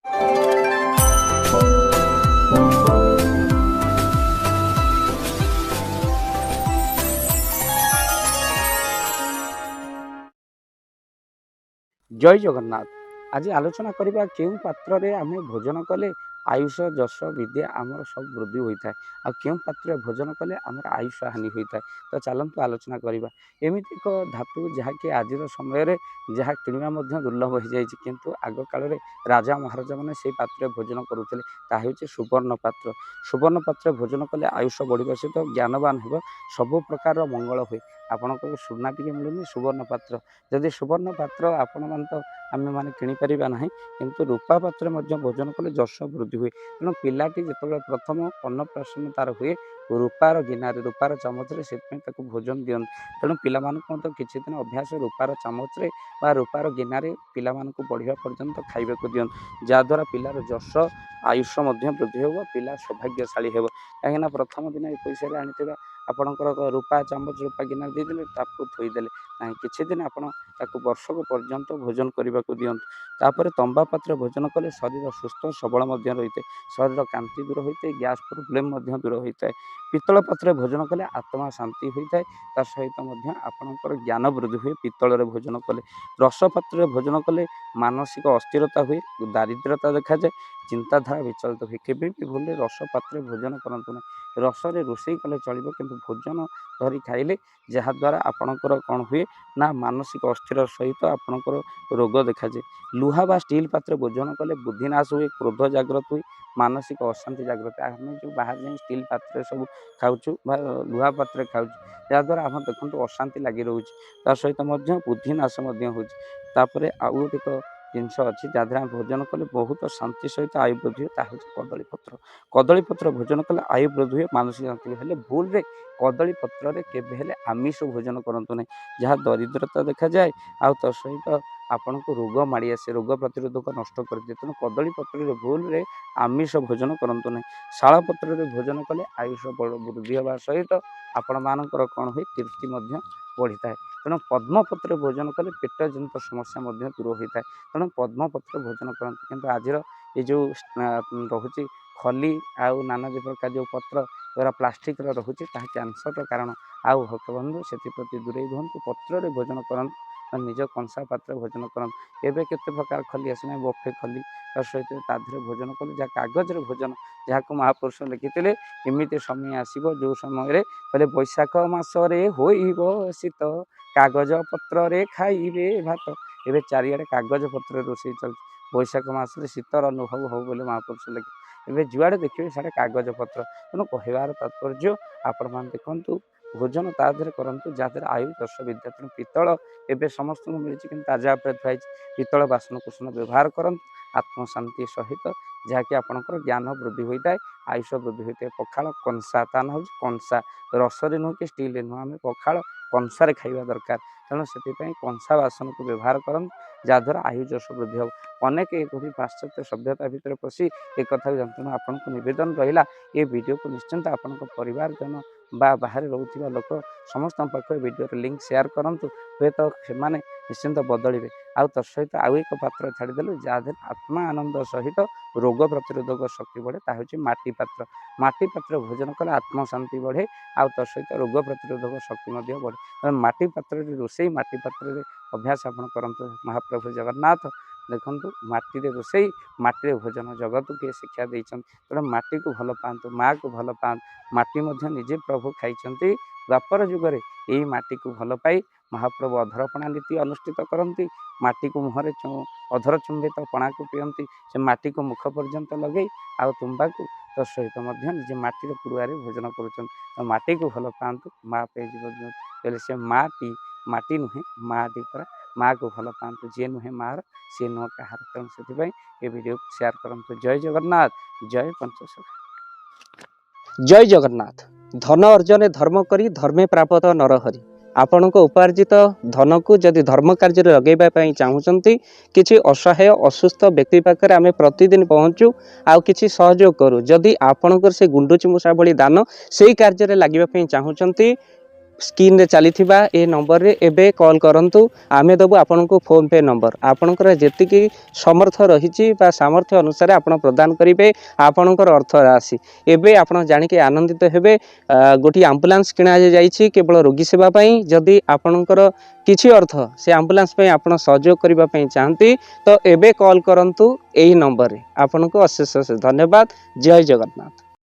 जय जगन्नाथ। आज आलोचना करबा केउं पात्र रे आमे भोजन कले आयुष जश विद्या आमर सब वृद्धि होता है आ केउं पात्र भोजन कले आमर आयुष हानि होता है। तो चलतु आलोचना करबा एमिति एक धातु जहाँकि आज समय रे जहाँ किणवा मध्य दुर्लभ हो जाए किंतु आग काल रे राजा महाराजा मैंने से पात्र भोजन करुले ताहा होछि सुवर्ण पात्र। सुवर्ण पात्र भोजन कले आयुष बढ़िबा सहित ज्ञानवान हेब सब प्रकार मंगल हुए। आपणकर सुना टिके मिलुनी सुवर्ण पात्र जदि सुवर्ण पात्र आपण मान तो आम मैंने किपर ना किंतु रूपा पात्र भोजन कले जश वृद्धि हुए। तेणु पिलाटी जो प्रथम अन्नप्राशन तार हुए रूपार गिनारे रूपार चामच से भोजन दिं तेणु पाला किसी दिन अभ्यास रूपार चामच रूपार गिनारे पिला बढ़िया पर्यंत खाइबा दिं जहाद्वारा पिलार जश आयुष वृद्धि हो पिला सौभाग्यशाली हो। कहीं प्रथम दिन 21 आनी आपणकर रूपा चामच रूपा गिनार देदेले ताकू थोईदेले ना किसी दिन आप वर्षक पर्यंत भोजन करने को दिंतु। तापर तंबा पात्र भोजन कले शरीर सुस्थ सबल रही है शरीर कांति दूर होता है गैस प्रोब्लेम दूर होता है। पितल पात्र भोजन कले आत्मा शांति होता है ता सहित आपणकर ज्ञान वृद्धि हुए। पितल भोजन कले रस पात्र भोजन कले मानसिक अस्थिरता हुए दारिद्रता देखा जाए चिंताधारा विचलित हुए। केवे भी भूल रस पात्र भोजन करतु ना रसरे रोषे कले चलो किंतु भोजन धरी खाइले जहाद्वारा आपणकर कौन हुए ना मानसिक अस्थिर सहित आपणकर रोग देखा जाए। लुहा बा स्टील पात्र भोजन कले बुद्धिनाश हुए क्रोध जागृत हुए मानसिक अशांति जागृत। आम जो बाहर जाए स्टील पात्र सब खाऊँ लुहा पात्र खाऊँ जहाद्वारा आम देखो अशांति लगी रोचे सहित बुद्धिनाश होपर आउ गोटे जिनस अच्छी जहाँ भोजन कले बहुत शांति सहित आयु वृद्धि हुए कदली पत्र। कदली पत्र भोजन कले आयु वृद्धि हुए मानसिक शांति हेल्ले भूल रे कदली पत्र केवे आमिष भोजन करतु ना जहाँ दरिद्रता देखा जाए आउ तो सहित आपण को रोग माड़ी आसे रोग प्रतिरोधक नष्ट कर दिए। तेणु कदली पत्र भूल रे आमिष भोजन करतु ना शाल पत्र भोजन कले आयुष वृद्धि होगा सहित आपण मानकर कौन हुए कीर्ति बढ़ी था। तेणु पद्मपत्र भोजन कले पेट जनित समस्या दूर होता है। तेणु पद्मपत्र भोजन करते किंतु आज ये जो रोचे खली आउ नाना प्रकार जो पत्र द्वारा प्लास्टिक रोचे कैंसर कारण आउ भक्त बंधु से दूरे रुहतु पत्र भोजन करते निज कंसा पात्र भोजन करते। एवं केते प्रकार खली आसना बफे खली सहित ताधे भोजन कले जहाँ कागज भोजन जहाँ को महापुरुष लिखिते एमती समय आसो जो समय कहले बैशाख मासरे होइब शीत कागज पत्र रे खाइबे भात। एवं चारिड़े कागज पत्र रोषे चलती बैशाख मासरे शीतर अनुभव हो बोले महापुरुष लिखिते एवं जुआड़े देखिए साढ़े कागज पत्र। तेणु कहबार तात्पर्य आपण मान देखु भोजन तादे करूँ जहाँद्वारा आयु दर्श विद्या। तेणु पितल एवं समस्त मिली कि ताजा थुआई पितल बासन कुसन व्यवहार करते आत्मशांति सहित जहाँकि आपंकर ज्ञान वृद्धि होता है आयुष वृद्धि होता है। पखाल कंसा ता ना हूँ कंसा रसरे नुह कि स्टील नुह आम पखाल कंसार खाइबा दरकार। तेणु से कंसा बासन को व्यवहार करते जहाद्वारा आयु जश वृद्धि हो। अनेक एक पाश्चात्य सभ्यता भितर पशि एक कथा जानते आपन को निवेदन रहा ये वीडियो को निश्चिंत आपण परिवार जन बाहर रोकथिबा लोक समस्त पाखे वीडियो लिंक शेयर करूँ हे तो से निश्चिंत बदलिए। आउ तत्सहित आउ एक पात्र छाड़देलु जहाँ आत्मा आनंद सहित रोग प्रतिरोधक शक्ति बढ़े ता हूँ माटी पात्र। माटी पात्र भोजन कले आत्मा शांति बढ़े आउ तत्सहित रोग प्रतिरोधक शक्ति बढ़े। माटी पात्र रोषे माटी पात्र अभ्यास आप करते महाप्रभु जगन्नाथ देखु माटी रोषे माटी भोजन जगत किए शिक्षा देते। तेणु माटी को भल पातु माँ को भल पातु माटी निजे प्रभु खाई द्वापर जुगरे यही माटी को भल पाई महाप्रभु अधरपणा नीति अनुष्ठित करती माटी को मुहरे अधर चुंबित पणा को पियंती से माटी को मुख पर्यंत लगे आउ तुम्बा को तो सहित निजे माटीर पुरुआरे भोजन कर माटी को भल पातु माँ पे जीवन से माटी नुहे माटी पर माँ को भल पातु जी नुहे मार सी नुह कहार। तेणु से ये वीडियो को शेयर करूँ। जय जगन्नाथ जय पंचशखा। जय जगन्नाथ। धन अर्जन धर्म करी धर्मे प्राप्त नरहरि। आपण उपार्जित धन को जदि धर्म कार्य लगेवाई चाहूँगी किसी असहाय असुस्थ व्यक्ति पाखे आम प्रतिदिन पहुँचू आउ किसी सहयोग करूँ जदि आपणकर से गुंडुची मूषा भली दान से कार्य लगे चाहूँगी स्क्रीन रे चली ए नंबर रे एबे कॉल करंतु आमे दबु आपनको फोन पे नंबर आपनकर जेतिकी समर्थ रही सामर्थ्य अनुसार आपण प्रदान करेंगे आपणकर अर्थ राशि एबे आपण जानिके आनंदित हेबे। गोटी एम्बुलेंस किणा जाइछि केवल रोगी सेवा पई जदि आपणकर किछि अर्थ से एम्बुलेंस पई आपण सहयोग करबा पई चाहंती तो एबे कॉल करंतु एही नंबर रे आपनको अशेष अशेष धन्यवाद। जय जगन्नाथ।